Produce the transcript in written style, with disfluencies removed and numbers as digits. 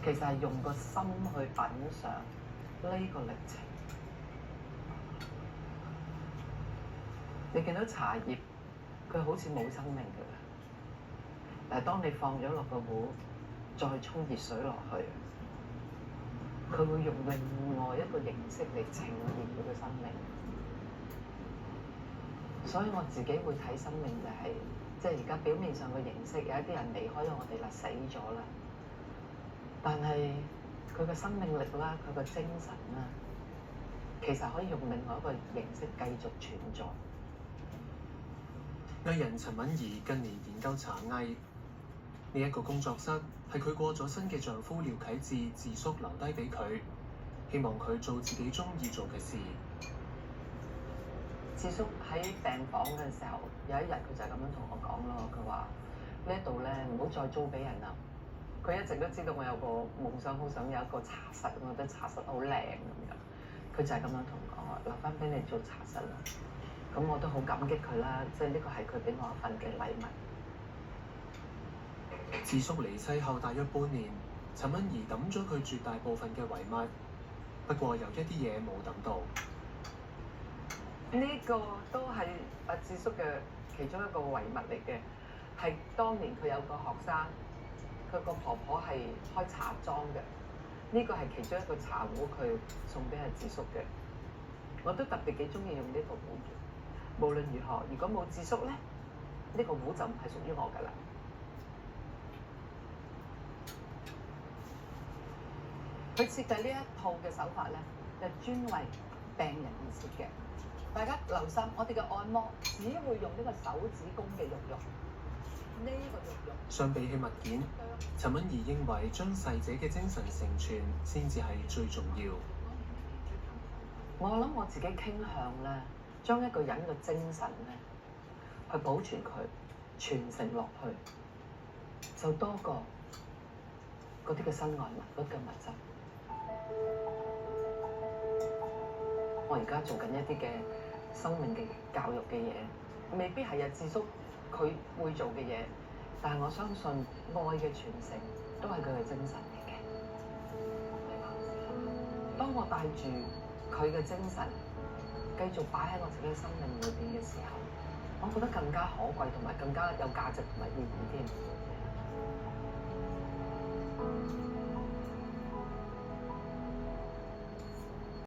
其實係用個心去品嚐呢個歷程。你見到茶葉，佢好似冇生命㗎啦，但係當你放咗落個壺，再沖熱水落去，佢會用另外一個形式嚟呈現佢嘅生命。所以我自己會睇生命就係，即係而家表面上嘅形式，有一啲人離開咗我哋啦，死咗啦，但係佢嘅生命力啦，佢嘅精神啦，其實可以用另外一個形式繼續存在。藝人陳敏儀近年研究茶藝，呢一個工作室係佢過咗身嘅丈夫廖啟智叔留低俾佢，希望佢做自己鍾意做嘅事。智叔喺病房嘅時候，有一日佢就係咁樣同我講咯，佢話呢一度咧唔好再租俾人啦。佢一直都知道我有個夢想，好想有一個茶室，我覺得茶室好靚咁樣。佢就係咁樣同我講話，留翻俾你做茶室啦。咁我都好感激佢啦，即係呢個係佢俾我一份嘅禮物。智叔離世後大約半年，陳敏儀抌咗佢絕大部分嘅遺物，不過有一啲嘢冇抌到。呢個都係阿智叔嘅其中一個遺物嚟嘅，係當年佢有個學生，佢個婆婆係開茶莊嘅，呢個係其中一個茶壺，佢送俾阿智叔嘅。我都特別幾中意用呢個壺嘅。無論如何，如果冇智叔咧，呢個壺就唔係屬於我㗎啦。佢設計呢一套嘅手法咧，就專為病人而設嘅。大家留心，我哋嘅按摩只會用呢個手指公嘅肉肉，呢個肉肉。相比起物件，陳敏儀認為將逝者嘅精神承傳先至係最重要。我諗我自己傾向咧，將一個人嘅精神咧，去保存佢，傳承落去，就多過嗰啲嘅身外物，嗰啲嘅物質。我而家做緊一啲嘅生命嘅教育嘅嘢，未必係阿智叔佢會做嘅嘢，但係我相信愛嘅傳承都係佢嘅精神嚟嘅。當我帶住佢嘅精神繼續擺喺我自己嘅生命裏邊嘅時候，我覺得更加可貴同埋更加有價值同埋意義添。